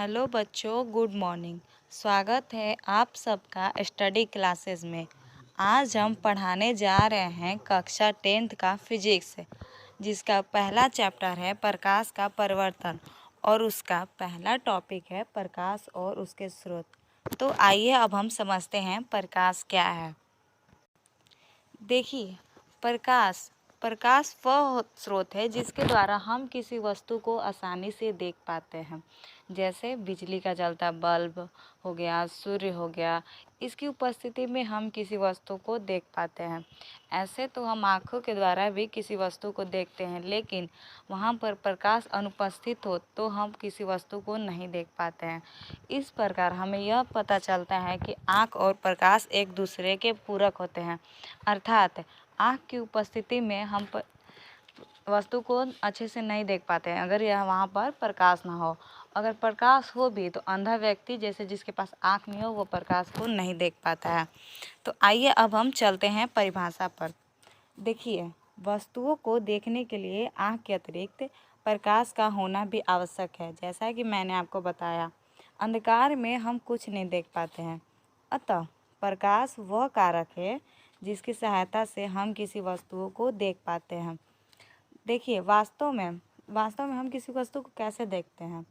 Hello बच्चों, good morning. स्वागत है आप सबका स्टडी क्लासेस में। आज हम पढ़ाने जा रहे हैं कक्षा 10th का फिजिक्स, जिसका पहला चैप्टर है प्रकाश का परिवर्तन और उसका पहला टॉपिक है प्रकाश और उसके स्रोत। तो आइए अब हम समझते हैं प्रकाश क्या है। देखिए, प्रकाश प्रकाश वह स्रोत है जिसके द्वारा हम किसी वस्तु को आसानी से देख पाते हैं। जैसे बिजली का जलता बल्ब हो गया, सूर्य हो गया, इसकी उपस्थिति में हम किसी वस्तु को देख पाते हैं। ऐसे तो हम आँखों के द्वारा भी किसी वस्तु को देखते हैं, लेकिन वहाँ पर प्रकाश अनुपस्थित हो तो हम किसी वस्तु को नहीं देख पाते हैं। इस प्रकार हमें यह पता चलता है कि आँख और प्रकाश एक दूसरे के पूरक होते हैं, अर्थात आँख की उपस्थिति में हम वस्तु को अच्छे से नहीं देख पाते हैं अगर यह वहाँ पर प्रकाश ना हो। अगर प्रकाश हो भी तो अंधा व्यक्ति जैसे जिसके पास आँख नहीं हो वो प्रकाश को नहीं देख पाता है। तो आइए अब हम चलते हैं परिभाषा पर। देखिए, वस्तुओं को देखने के लिए आँख के अतिरिक्त प्रकाश का होना भी आवश्यक है। जैसा कि मैंने आपको बताया, अंधकार में हम कुछ नहीं देख पाते हैं, अतः प्रकाश वह कारक है जिसकी सहायता से हम किसी वस्तुओं को देख पाते हैं। देखिए, वास्तव में हम किसी वस्तु को कैसे देखते हैं।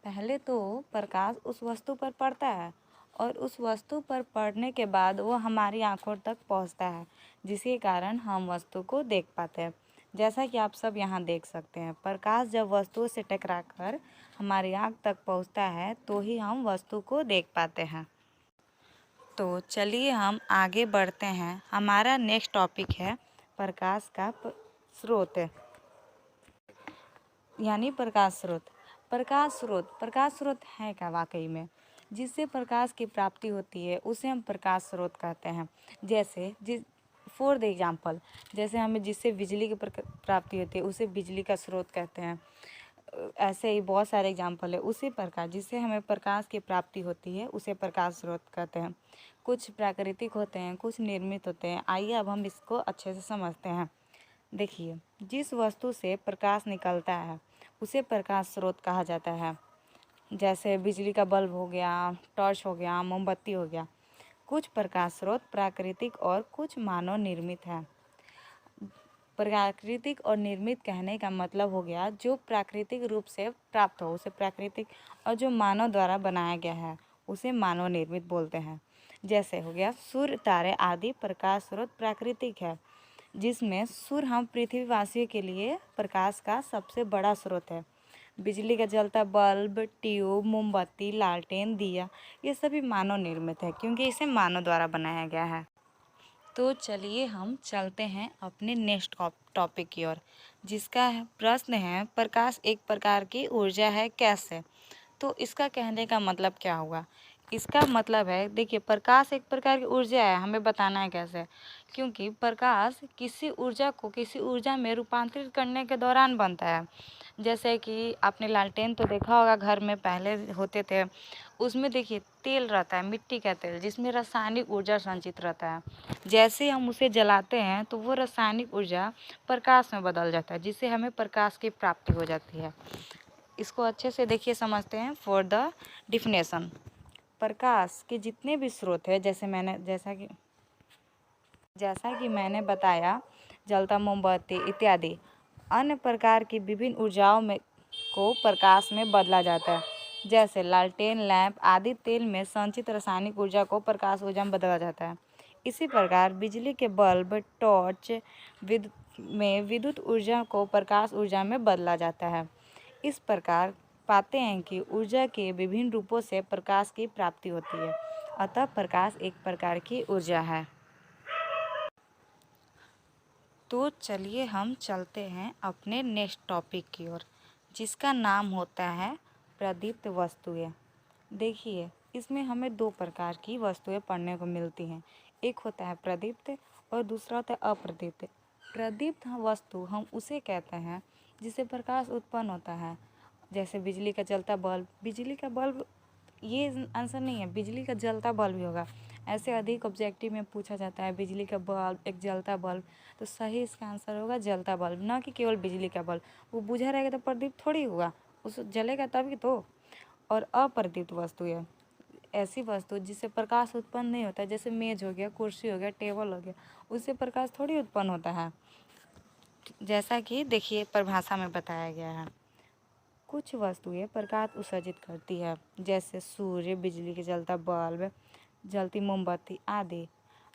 पहले तो प्रकाश उस वस्तु पर पड़ता है और उस वस्तु पर पड़ने के बाद वो हमारी आंखों तक पहुंचता है, जिसके कारण हम वस्तु को देख पाते हैं। जैसा कि आप सब यहाँ देख सकते हैं, प्रकाश जब वस्तु से टकराकर हमारी आँख तक पहुँचता है तो ही हम वस्तु को देख पाते हैं। तो चलिए हम आगे बढ़ते हैं। हमारा नेक्स्ट टॉपिक है प्रकाश का स्रोत, यानी प्रकाश स्रोत। प्रकाश स्रोत है क्या वाकई में? जिससे प्रकाश की प्राप्ति होती है उसे हम प्रकाश स्रोत कहते हैं। फॉर द एग्जाम्पल, जैसे हमें जिससे बिजली की प्राप्ति होती है उसे बिजली का स्रोत कहते हैं। ऐसे ही बहुत सारे एग्जाम्पल है। उसी प्रकार जिससे हमें प्रकाश की प्राप्ति होती है उसे प्रकाश स्रोत कहते हैं। कुछ प्राकृतिक होते हैं, कुछ निर्मित होते हैं। आइए अब हम इसको अच्छे से समझते हैं। देखिए, जिस वस्तु से प्रकाश निकलता है उसे प्रकाश स्रोत कहा जाता है। जैसे बिजली का बल्ब हो गया, टॉर्च हो गया, मोमबत्ती हो गया। कुछ प्रकाश स्रोत प्राकृतिक और कुछ मानव निर्मित है। प्राकृतिक और निर्मित कहने का मतलब हो गया जो प्राकृतिक रूप से प्राप्त हो उसे प्राकृतिक, और जो मानव द्वारा बनाया गया है उसे मानव निर्मित बोलते हैं। जैसे हो गया सूर्य, तारे आदि प्रकाश स्रोत प्राकृतिक है, जिसमें सूर्य हम पृथ्वीवासियों के लिए प्रकाश का सबसे बड़ा स्रोत है। बिजली का जलता बल्ब, ट्यूब, मोमबत्ती, लालटेन, दिया, ये सभी मानव निर्मित है क्योंकि इसे मानव द्वारा बनाया गया है। तो चलिए हम चलते हैं अपने नेक्स्ट टॉपिक की ओर, जिसका प्रश्न है प्रकाश एक प्रकार की ऊर्जा है कैसे? तो इसका कहने का मतलब क्या हुआ? इसका मतलब है, देखिए, प्रकाश एक प्रकार की ऊर्जा है, हमें बताना है कैसे। क्योंकि प्रकाश किसी ऊर्जा को किसी ऊर्जा में रूपांतरित करने के दौरान बनता है। जैसे कि आपने लालटेन तो देखा होगा, घर में पहले होते थे। उसमें देखिए तेल रहता है, मिट्टी का तेल, जिसमें रासायनिक ऊर्जा संचित रहता है। जैसे हम उसे जलाते हैं तो वो रासायनिक ऊर्जा प्रकाश में बदल जाता है, जिससे हमें प्रकाश की प्राप्ति हो जाती है। इसको अच्छे से देखिए, समझते हैं। फॉर द डिफिनेशन, प्रकाश के जितने भी स्रोत है, जैसा कि मैंने बताया, जलता मोमबत्ती इत्यादि अन्य प्रकार की विभिन्न ऊर्जाओं में को प्रकाश में बदला जाता है। जैसे लालटेन, लैंप आदि तेल में संचित रासायनिक ऊर्जा को प्रकाश ऊर्जा में बदला जाता है। इसी प्रकार बिजली के बल्ब, टॉर्च में विद्युत ऊर्जा को प्रकाश ऊर्जा में बदला जाता है। इस प्रकार पाते हैं कि ऊर्जा के विभिन्न रूपों से प्रकाश की प्राप्ति होती है, अतः प्रकाश एक प्रकार की ऊर्जा है। तो चलिए हम चलते हैं अपने नेक्स्ट टॉपिक की ओर, जिसका नाम होता है प्रदीप्त वस्तुएं। देखिए, इसमें हमें दो प्रकार की वस्तुएं पढ़ने को मिलती हैं। एक होता है प्रदीप्त और दूसरा होता है अप्रदीप्त। प्रदीप्त वस्तु हम उसे कहते हैं जिससे प्रकाश उत्पन्न होता है। जैसे बिजली का जलता बल्ब, ये आंसर नहीं है, बिजली का जलता बल्ब ही होगा। ऐसे अधिक ऑब्जेक्टिव में पूछा जाता है बिजली का बल्ब, एक जलता बल्ब, तो सही इसका आंसर होगा जलता बल्ब, ना कि केवल बिजली का बल्ब। वो बुझा रहेगा तो प्रदीप थोड़ी होगा, उस जलेगा तभी तो। और अप्रदीप्त वस्तु है ऐसी वस्तु जिससे प्रकाश उत्पन्न नहीं होता, जैसे मेज हो गया, कुर्सी हो गया, टेबल हो गया, उससे प्रकाश थोड़ी उत्पन्न होता है। जैसा कि देखिए परिभाषा में बताया गया है, कुछ वस्तुएं प्रकाश उत्सर्जित करती है, जैसे सूर्य, बिजली के जलता बल्ब, जलती मोमबत्ती आदि।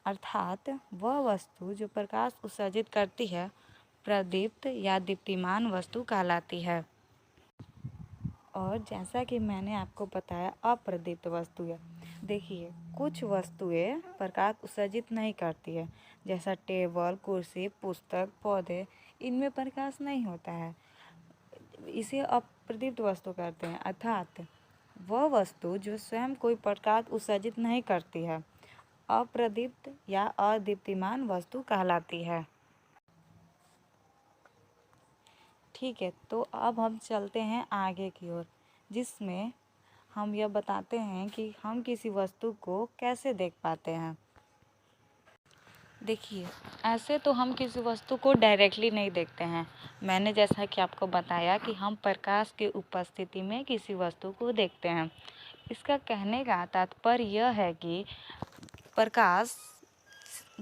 अर्थात वह वस्तु जो प्रकाश उत्सर्जित करती है प्रदीप्त या दीप्तिमान वस्तु कहलाती है। और जैसा कि मैंने आपको बताया अप्रदीप्त वस्तुएं, देखिए कुछ वस्तुएं प्रकाश उत्सर्जित नहीं करती है, जैसा टेबल, कुर्सी, पुस्तक, पौधे, इनमें प्रकाश नहीं होता है, इसे अप्रदीप्त वस्तु कहते हैं। अर्थात वह वस्तु जो स्वयं कोई प्रकाश उत्सर्जित नहीं करती है अप्रदीप्त या अदीप्तिमान वस्तु कहलाती है। ठीक है, तो अब हम चलते हैं आगे की ओर, जिसमें हम यह बताते हैं कि हम किसी वस्तु को कैसे देख पाते हैं। देखिए, ऐसे तो हम किसी वस्तु को डायरेक्टली नहीं देखते हैं। मैंने जैसा कि आपको बताया कि हम प्रकाश की उपस्थिति में किसी वस्तु को देखते हैं। इसका कहने का तात्पर्य यह है कि प्रकाश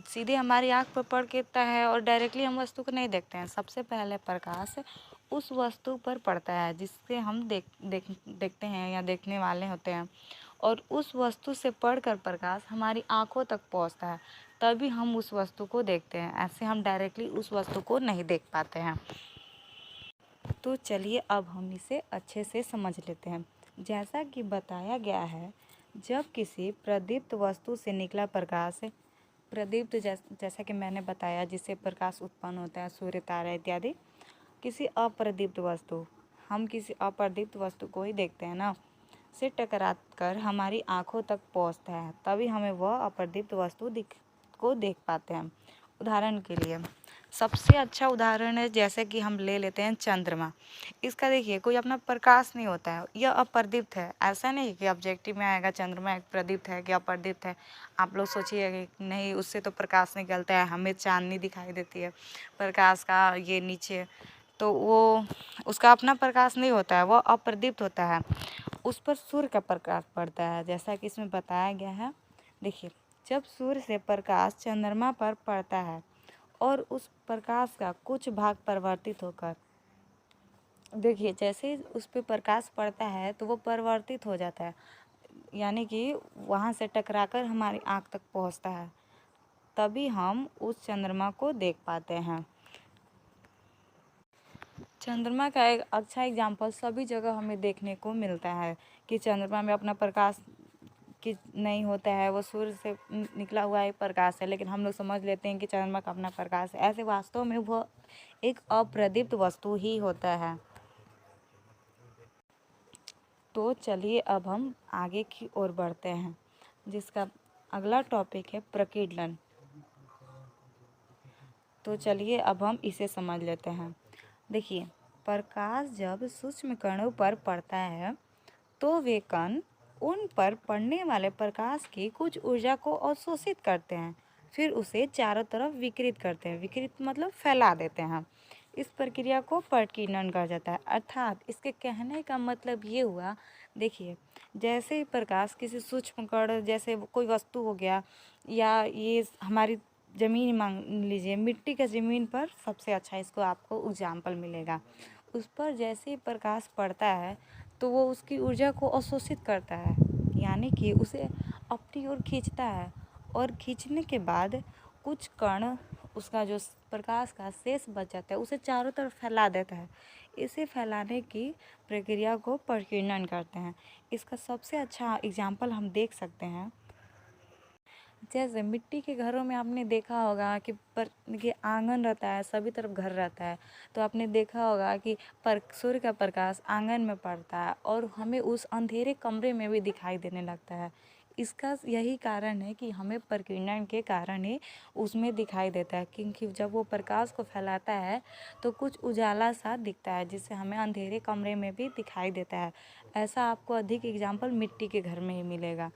सीधे हमारी आँख पर पड़ गिरता है और डायरेक्टली हम वस्तु को नहीं देखते हैं। सबसे पहले प्रकाश उस वस्तु पर पड़ता है जिससे हम देखते हैं या देखने वाले होते हैं, और उस वस्तु से पड़कर प्रकाश हमारी आँखों तक पहुँचता है, तभी हम उस वस्तु को देखते हैं। ऐसे हम डायरेक्टली उस वस्तु को नहीं देख पाते हैं। तो चलिए अब हम इसे अच्छे से समझ लेते हैं। जैसा कि बताया गया है, जब किसी प्रदीप्त वस्तु से निकला प्रकाश, प्रदीप्त जैसा कि मैंने बताया जिससे प्रकाश उत्पन्न होता है, सूर्य, तारा इत्यादि। किसी अप्रदीप्त वस्तु, हम किसी अप्रदीप्त वस्तु को ही देखते हैं ना, से टकरा कर हमारी आँखों तक पहुँचता है, तभी हमें वह अप्रदीप्त वस्तु को देख पाते हैं। उदाहरण के लिए सबसे अच्छा उदाहरण है, जैसे कि हम ले लेते हैं चंद्रमा। इसका देखिए कोई अपना प्रकाश नहीं होता है, यह अप्रदीप्त है। ऐसा नहीं कि ऑब्जेक्टिव में आएगा चंद्रमा एक प्रदीप्त है कि अप्रदीप्त है। आप लोग सोचिएगा कि नहीं, उससे तो प्रकाश निकलता है, हमें चांदनी दिखाई देती है प्रकाश का ये नीचे, तो वो उसका अपना प्रकाश नहीं होता है, वह अप्रदीप्त होता है। उस पर सूर्य का प्रकाश पड़ता है, जैसा कि इसमें बताया गया है। देखिए, जब सूर्य से प्रकाश चंद्रमा पर पड़ता है और उस प्रकाश का कुछ भाग परिवर्तित होकर, देखिए जैसे उस पर प्रकाश पड़ता है तो वो परिवर्तित हो जाता है, यानी कि वहाँ से टकराकर हमारी आँख तक पहुँचता है, तभी हम उस चंद्रमा को देख पाते हैं। चंद्रमा का एक अच्छा एग्जाम्पल सभी जगह हमें देखने को मिलता है कि चंद्रमा में अपना प्रकाश कि नहीं होता है, वो सूर्य से निकला हुआ एक प्रकाश है, लेकिन हम लोग समझ लेते हैं कि चंद्रमा का अपना प्रकाश है। ऐसे वास्तव में वह एक अप्रदीप्त वस्तु ही होता है। तो चलिए अब हम आगे की ओर बढ़ते हैं, जिसका अगला टॉपिक है प्रकीर्णन। तो चलिए अब हम इसे समझ लेते हैं। देखिए, प्रकाश जब सूक्ष्म कणों पर पड़ता है तो वे कण उन पर पड़ने वाले प्रकाश की कुछ ऊर्जा को अवशोषित करते हैं, फिर उसे चारों तरफ विकिरित करते हैं। विकिरित मतलब फैला देते हैं। इस प्रक्रिया को प्रकीर्णन कहा जाता है। अर्थात इसके कहने का मतलब ये हुआ, देखिए जैसे ही प्रकाश किसी सूक्ष्म कण, जैसे कोई वस्तु हो गया, या ये हमारी ज़मीन मान लीजिए, मिट्टी का ज़मीन पर सबसे अच्छा इसको आपको एग्जाम्पल मिलेगा। उस पर जैसे ही प्रकाश पड़ता है तो वो उसकी ऊर्जा को अवशोषित करता है, यानी कि उसे अपनी ओर खींचता है, और खींचने के बाद कुछ कण उसका जो प्रकाश का शेष बच जाता है उसे चारों तरफ फैला देता है। इसे फैलाने की प्रक्रिया को प्रकीर्णन करते हैं। इसका सबसे अच्छा एग्जाम्पल हम देख सकते हैं, जैसे मिट्टी के घरों में आपने देखा होगा कि देखिए आंगन रहता है, सभी तरफ घर रहता है, तो आपने देखा होगा कि सूर्य का प्रकाश आंगन में पड़ता है और हमें उस अंधेरे कमरे में भी दिखाई देने लगता है। इसका यही कारण है कि हमें प्रकीर्णन के कारण ही उसमें दिखाई देता है, क्योंकि जब वो प्रकाश को फैलाता है तो कुछ उजाला सा दिखता है, जिससे हमें अंधेरे कमरे में भी दिखाई देता है। ऐसा आपको अधिक एग्जाम्पल मिट्टी के घर में ही मिलेगा।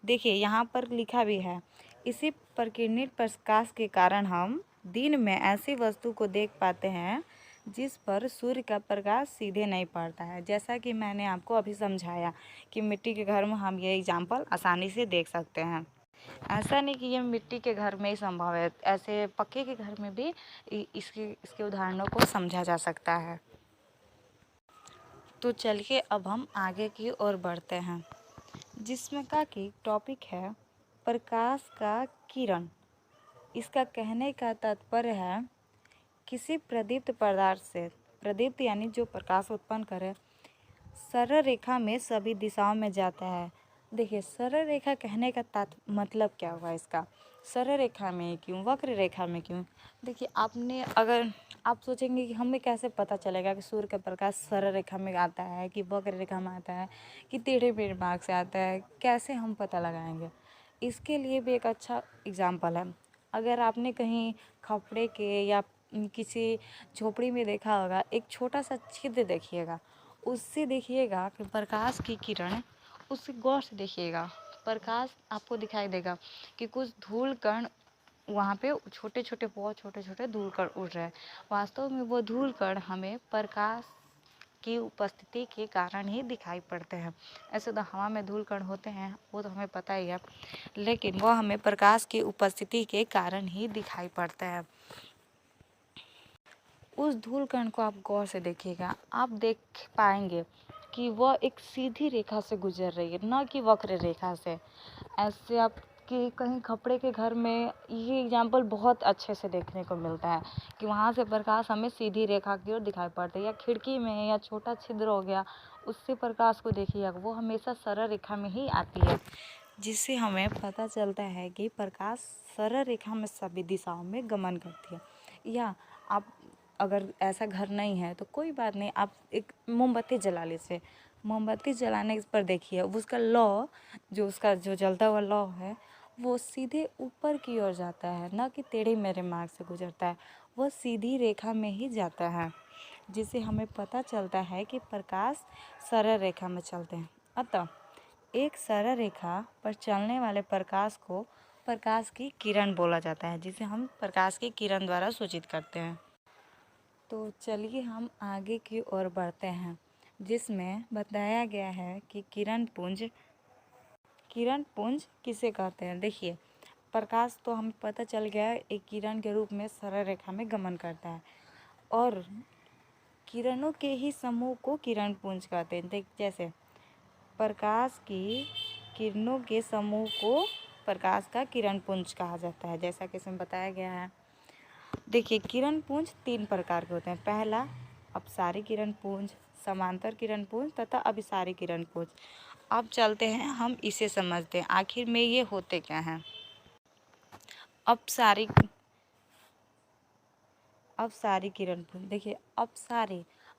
देखिए यहाँ पर लिखा भी है, इसी प्रकीर्णित प्रकाश के कारण हम दिन में ऐसी वस्तु को देख पाते हैं जिस पर सूर्य का प्रकाश सीधे नहीं पड़ता है। जैसा कि मैंने आपको अभी समझाया कि मिट्टी के घर में हम ये एग्जाम्पल आसानी से देख सकते हैं। ऐसा नहीं कि ये मिट्टी के घर में ही संभव है, ऐसे पक्के के घर में भी इसके उदाहरणों को समझा जा सकता है। तो चलिए अब हम आगे की ओर बढ़ते हैं, जिसमें का कि टॉपिक है प्रकाश का किरण। इसका कहने का तात्पर्य है किसी प्रदीप्त पदार्थ से, प्रदीप्त यानी जो प्रकाश उत्पन्न करे, सरल रेखा में सभी दिशाओं में जाता है। देखिए सरल रेखा कहने का मतलब क्या हुआ इसका, सरल रेखा में क्यों, वक्र रेखा में क्यों। देखिए आपने अगर आप सोचेंगे कि हमें कैसे पता चलेगा कि सूर्य का प्रकाश सरल रेखा में आता है कि वक्र रेखा में आता है कि टेढ़े मेढ़े मार्ग से आता है, कैसे हम पता लगाएंगे। इसके लिए भी एक अच्छा एग्जाम्पल है। अगर आपने कहीं खपड़े के या किसी झोपड़ी में देखा होगा, एक छोटा सा छिद्र देखिएगा, उससे देखिएगा कि प्रकाश की किरण, उससे गौर से देखिएगा, प्रकाश आपको दिखाई देगा कि कुछ धूल कण वहाँ पे छोटे छोटे, बहुत छोटे छोटे धूल कण उड़ रहे हैं। वास्तव में वो धूल कण हमें प्रकाश की उपस्थिति के कारण ही दिखाई पड़ते हैं। ऐसे तो हवा में धूल कण होते हैं, वो तो हमें पता ही है, लेकिन वो हमें प्रकाश की उपस्थिति के कारण ही दिखाई पड़ते हैं। उस धूल कण को आप गौर से देखिएगा, आप देख पाएंगे कि वह एक सीधी रेखा से गुजर रही है, न कि वक्र रेखा से। ऐसे आप कि कहीं खपड़े के घर में ये एग्जाम्पल बहुत अच्छे से देखने को मिलता है कि वहाँ से प्रकाश हमें सीधी रेखा की ओर दिखाई पड़ता है, या खिड़की में या छोटा छिद्र हो गया उससे प्रकाश को देखिएगा, वो हमेशा सरल रेखा में ही आती है, जिससे हमें पता चलता है कि प्रकाश सरल रेखा में सभी दिशाओं में गमन करती है। या आप अगर ऐसा घर नहीं है तो कोई बात नहीं, आप एक मोमबत्ती जला लीजिए, मोमबत्ती जलाने पर देखिए उसका लौ, जो उसका जो जलता हुआ लौ है, वो सीधे ऊपर की ओर जाता है, ना कि टेढ़े मेढ़े मार्ग से गुजरता है, वह सीधी रेखा में ही जाता है, जिससे हमें पता चलता है कि प्रकाश सरल रेखा में चलते हैं। अतः एक सरल रेखा पर चलने वाले प्रकाश को प्रकाश की किरण बोला जाता है, जिसे हम प्रकाश की किरण द्वारा सूचित करते हैं। तो चलिए हम आगे की ओर बढ़ते हैं, जिसमें बताया गया है कि किरण पुंज किसे कहते हैं। देखिए प्रकाश तो हमें पता चल गया है एक किरण के रूप में सरल रेखा में गमन करता है, और किरणों के ही समूह को किरण पुंज कहते हैं। देख जैसे प्रकाश की किरणों के समूह को प्रकाश का किरण पुंज कहा जाता है, जैसा कि इसमें बताया गया है। देखिए किरण पुंज 3 प्रकार के होते हैं। पहला अपसारी किरण पुंज, समांतर किरण पुंज तथा अभिसारी किरण पुंज। अब चलते हैं हम इसे समझते हैं आखिर में ये होते क्या हैं। अपसारी किरण पुंज। देखिए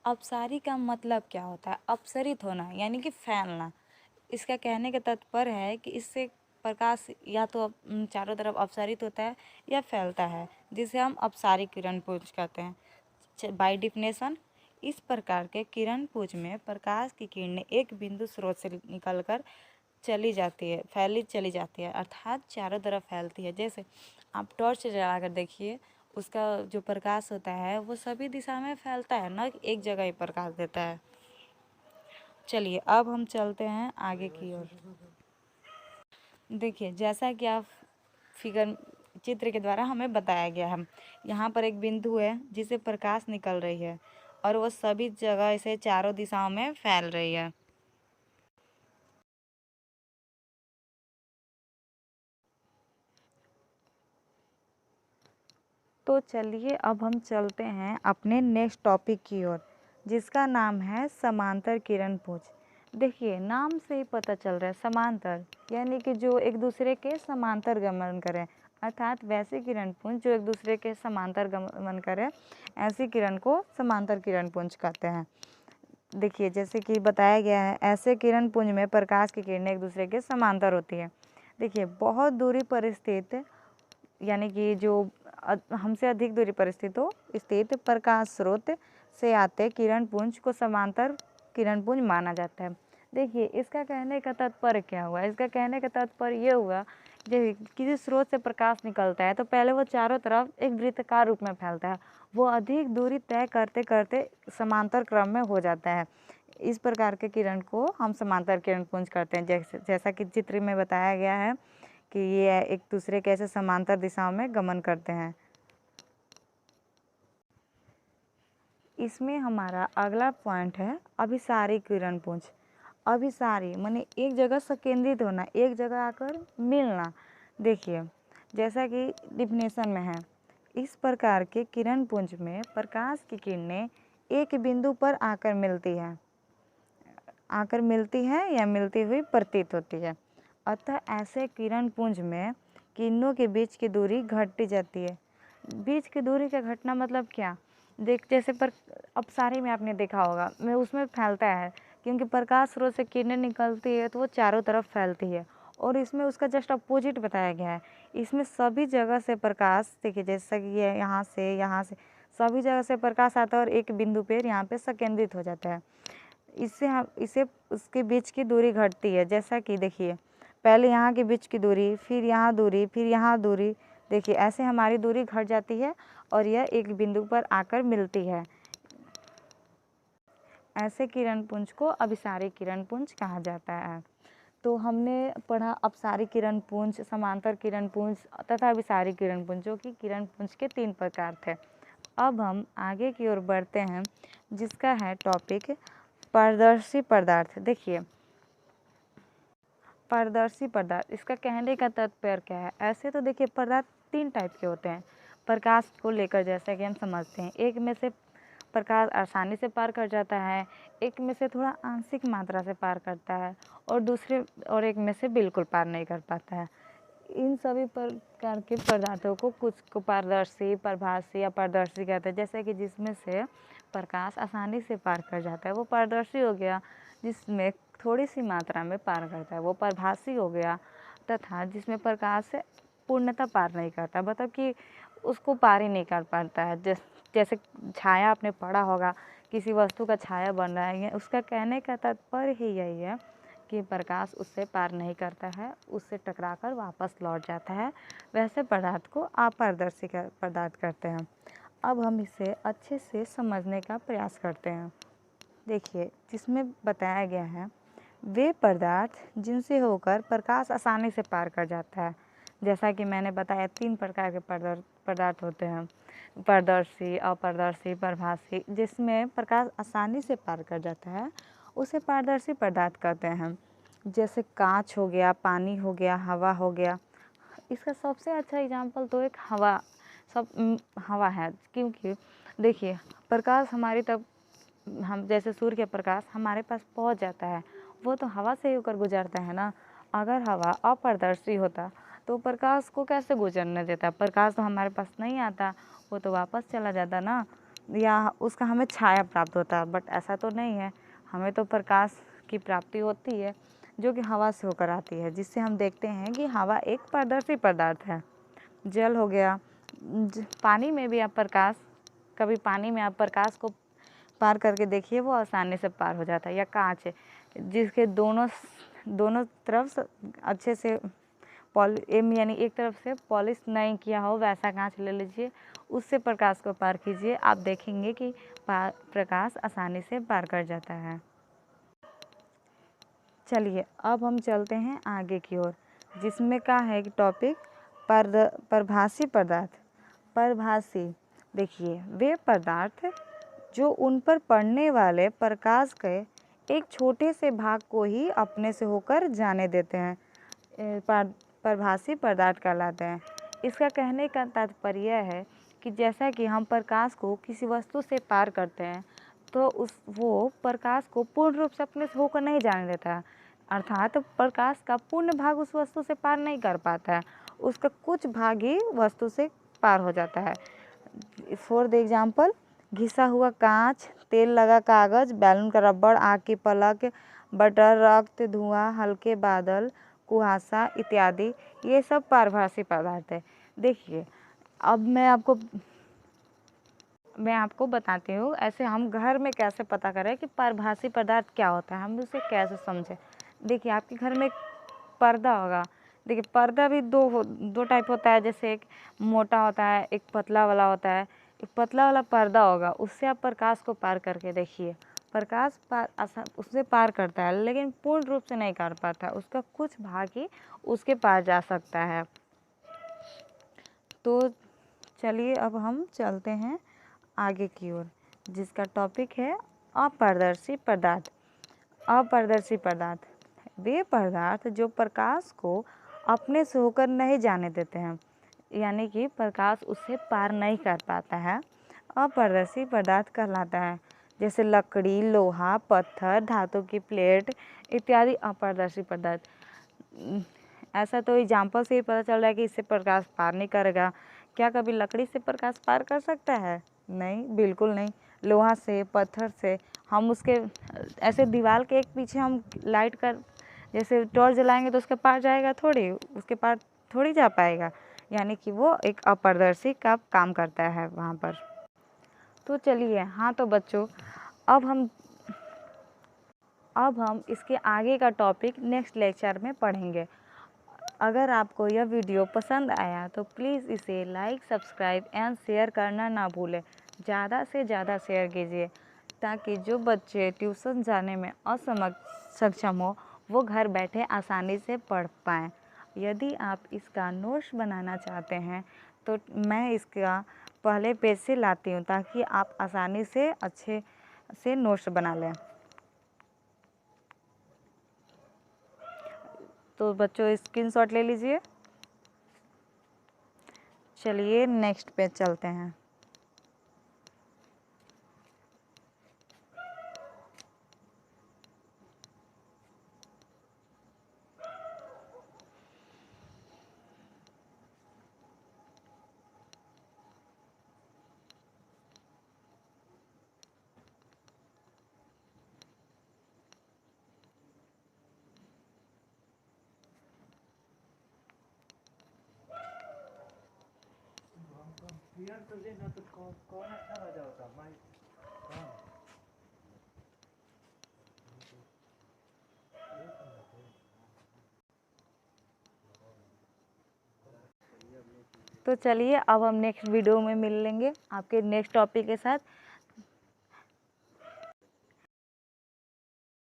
अपसारी का मतलब क्या होता है, अपसरित होना यानी कि फैलना। इसका कहने का तात्पर्य है कि इससे प्रकाश या तो चारों तरफ अपसारित होता है या फैलता है, जिसे हम अपसारी किरण पुंज कहते हैं। बाय डिफिनेशन इस प्रकार के किरण पुंज में प्रकाश की किरणें एक बिंदु स्रोत से निकलकर फैली चली जाती है, अर्थात चारों तरफ फैलती है। जैसे आप टॉर्च जला कर देखिए, उसका जो प्रकाश होता है वो सभी दिशा में फैलता है, न एक जगह ही प्रकाश देता है। चलिए अब हम चलते हैं आगे की ओर। देखिए जैसा कि आप चित्र के द्वारा हमें बताया गया है, यहाँ पर एक बिंदु है जिसे प्रकाश निकल रही है और वो सभी जगह से चारों दिशाओं में फैल रही है। तो चलिए अब हम चलते हैं अपने नेक्स्ट टॉपिक की ओर, जिसका नाम है समांतर किरण पुंज। देखिए नाम से ही पता चल रहा है समांतर, यानी कि जो एक दूसरे के समांतर गमन करें, अर्थात वैसे किरण पुंज जो एक दूसरे के समांतर गमन करें, ऐसी किरण को समांतर किरण पुंज कहते हैं। देखिए जैसे कि बताया गया है, ऐसे किरण पुंज में प्रकाश की किरणें एक दूसरे के समांतर होती है। देखिए बहुत दूरी पर स्थित, यानी कि जो हमसे अधिक दूरी पर स्थित प्रकाश स्रोत से आते किरण पुंज को समांतर किरण पुंज माना जाता है। देखिए इसका कहने का तात्पर्य क्या हुआ, इसका कहने का तात्पर्य ये हुआ जब किसी स्रोत से प्रकाश निकलता है तो पहले वो चारों तरफ एक वृत्ताकार रूप में फैलता है, वो अधिक दूरी तय करते करते समांतर क्रम में हो जाता है। इस प्रकार के किरण को हम समांतर किरण पुंज करते हैं। जैसा कि चित्र में बताया गया है कि ये एक दूसरे के ऐसे समांतर दिशाओं में गमन करते हैं। इसमें हमारा अगला पॉइंट है अभिसारी किरण पुंज। अभिसारी माने एक जगह संकेंद्रित होना, एक जगह आकर मिलना। देखिए जैसा कि डिफिनेशन में है, इस प्रकार के किरण पुंज में प्रकाश की किरणें एक बिंदु पर आकर मिलती है या मिलती हुई प्रतीत होती है। अतः ऐसे किरण पुंज में किरणों के बीच की दूरी घटती जाती है। बीच की दूरी का घटना मतलब क्या? जैसे पर अपसारी में आपने देखा होगा, मैं उसमें फैलता है क्योंकि प्रकाश स्रोत से किरणें निकलती है तो वो चारों तरफ फैलती है, और इसमें उसका जस्ट अपोजिट बताया गया है। इसमें सभी जगह से प्रकाश, देखिए जैसा कि ये यहाँ से सभी जगह से प्रकाश आता है और एक बिंदु पर यहाँ पे संकेंद्रित हो जाता है। इसे उसके बीच की दूरी घटती है। जैसा कि देखिए पहले यहाँ के बीच की दूरी, फिर यहाँ दूरी, फिर यहाँ दूरी, देखिए ऐसे हमारी दूरी घट जाती है और यह एक बिंदु पर आकर मिलती है। ऐसे किरण पुंज को अभिसारी किरण पुंज कहा जाता है। तो हमने पढ़ा अपसारी किरण पुंज, समांतर किरण पुंज तथा अभिसारी किरण पुंज, जो कि किरण पुंज के 3 प्रकार थे। अब हम आगे की ओर बढ़ते हैं, जिसका है टॉपिक पारदर्शी पदार्थ। देखिए पारदर्शी पदार्थ, इसका कहने का तात्पर्य क्या है? ऐसे तो देखिए पदार्थ 3 टाइप के होते हैं प्रकाश को लेकर, जैसा कि हम समझते हैं। एक में से प्रकाश आसानी से पार कर जाता है, एक में से थोड़ा आंशिक मात्रा से पार करता है, और एक में से बिल्कुल पार नहीं कर पाता है। इन सभी प्रकार के पदार्थों को कुछ को पारदर्शी, प्रभासी या पारदर्शी कहते हैं। जैसे कि जिसमें से प्रकाश आसानी से पार कर जाता है वो पारदर्शी हो गया, जिसमें थोड़ी सी मात्रा में पार करता है वो प्रभासी हो गया, तथा जिसमें प्रकाश पूर्णतः पार नहीं करता, मतलब कि उसको पार ही नहीं कर पाता है। जैसे छाया आपने पढ़ा होगा, किसी वस्तु का छाया बन रहा है, उसका कहने का तात्पर्य ही यही है कि प्रकाश उससे पार नहीं करता है, उससे टकराकर वापस लौट जाता है। वैसे पदार्थ को अपारदर्शी पदार्थ कहते हैं। अब हम इसे अच्छे से समझने का प्रयास करते हैं। देखिए जिसमें बताया गया है वे पदार्थ जिनसे होकर प्रकाश आसानी से पार कर जाता है। जैसा कि मैंने बताया 3 प्रकार के पदार्थ होते हैं, पारदर्शी, अपारदर्शी, प्रभासी। जिसमें प्रकाश आसानी से पार कर जाता है उसे पारदर्शी पदार्थ कहते हैं। जैसे कांच हो गया, पानी हो गया, हवा हो गया। इसका सबसे अच्छा एग्जाम्पल तो एक हवा है, क्योंकि देखिए प्रकाश हमारी तब हम जैसे सूर्य के प्रकाश हमारे पास पहुंच जाता है, वो तो हवा से ही होकर गुजरता है ना। अगर हवा अपारदर्शी होता तो प्रकाश को कैसे गुजरने देता? प्रकाश तो हमारे पास नहीं आता, वो तो वापस चला जाता ना, या उसका हमें छाया प्राप्त होता। बट ऐसा तो नहीं है, हमें तो प्रकाश की प्राप्ति होती है जो कि हवा से होकर आती है, जिससे हम देखते हैं कि हवा एक पारदर्शी पदार्थ है। जल हो गया, पानी में भी आप कभी पानी में आप प्रकाश को पार करके देखिए, वो आसानी से पार हो जाता है। या कांच है, जिसके दोनों तरफ अच्छे से यानी एक तरफ से पॉलिश नहीं किया हो, वैसा कांच ले लीजिए, उससे प्रकाश को पार कीजिए, आप देखेंगे कि प्रकाश आसानी से पार कर जाता है। चलिए अब हम चलते हैं आगे की ओर, जिसमें का है टॉपिक प्रभासी पदार्थ। प्रभासी, देखिए वे पदार्थ जो उन पर पड़ने वाले प्रकाश के एक छोटे से भाग को ही अपने से होकर जाने देते हैं, प्रभासी पदार्थ कहलाते हैं। इसका कहने का तात्पर्य है कि जैसा कि हम प्रकाश को किसी वस्तु से पार करते हैं तो वो प्रकाश को पूर्ण रूप से अपने से होकर नहीं जाने देता है, अर्थात प्रकाश का पूर्ण भाग उस वस्तु से पार नहीं कर पाता है, उसका कुछ भाग ही वस्तु से पार हो जाता है। फॉर द एग्जाम्पल, घिसा हुआ कांच, तेल लगा कागज, बैलून का रबड़, आग की पलक, बटर, रक्त, धुआं, हल्के बादल, कुहासा इत्यादि, ये सब पारभासी पदार्थ है। देखिए अब मैं आपको बताती हूँ ऐसे हम घर में कैसे पता करें कि पारभासी पदार्थ क्या होता है, हम उसे कैसे समझें। देखिए आपके घर में एक पर्दा होगा, देखिए पर्दा भी दो टाइप होता है, जैसे एक मोटा होता है, एक पतला वाला होता है। एक पतला वाला पर्दा होगा, उससे आप प्रकाश को पार करके देखिए, प्रकाश उससे पार करता है, लेकिन पूर्ण रूप से नहीं कर पाता, उसका कुछ भाग ही उसके पार जा सकता है। तो चलिए अब हम चलते हैं आगे की ओर, जिसका टॉपिक है अपारदर्शी पदार्थ। अपारदर्शी पदार्थ वे पदार्थ जो प्रकाश को अपने से होकर नहीं जाने देते हैं, यानी कि प्रकाश उससे पार नहीं कर पाता है, अपारदर्शी पदार्थ कहलाता है। जैसे लकड़ी, लोहा, पत्थर, धातु की प्लेट इत्यादि अपारदर्शी पदार्थ। ऐसा तो एग्जाम्पल से ही पता चल रहा है कि इससे प्रकाश पार नहीं करेगा। क्या कभी लकड़ी से प्रकाश पार कर सकता है? नहीं, बिल्कुल नहीं। लोहा से, पत्थर से हम उसके ऐसे दीवार के एक पीछे हम लाइट कर जैसे टॉर्च जलाएंगे तो उसके पार जाएगा थोड़ी, उसके पार थोड़ी जा पाएगा, यानी कि वो एक अपारदर्शी का काम करता है वहाँ पर। तो चलिए, हाँ तो बच्चों, अब हम इसके आगे का टॉपिक नेक्स्ट लेक्चर में पढ़ेंगे। अगर आपको यह वीडियो पसंद आया तो प्लीज़ इसे लाइक, सब्सक्राइब एंड शेयर करना ना भूलें। ज़्यादा से ज़्यादा शेयर कीजिए, ताकि जो बच्चे ट्यूशन जाने में सक्षम हो वो घर बैठे आसानी से पढ़ पाएँ। यदि आप इसका नोट्स बनाना चाहते हैं तो मैं इसका पहले पेज से लाती हूँ, ताकि आप आसानी से अच्छे से नोट्स बना लें। तो बच्चों स्क्रीनशॉट ले लीजिए। चलिए नेक्स्ट पेज चलते हैं। तो चलिए अब हम नेक्स्ट वीडियो में मिल लेंगे आपके नेक्स्ट टॉपिक के साथ।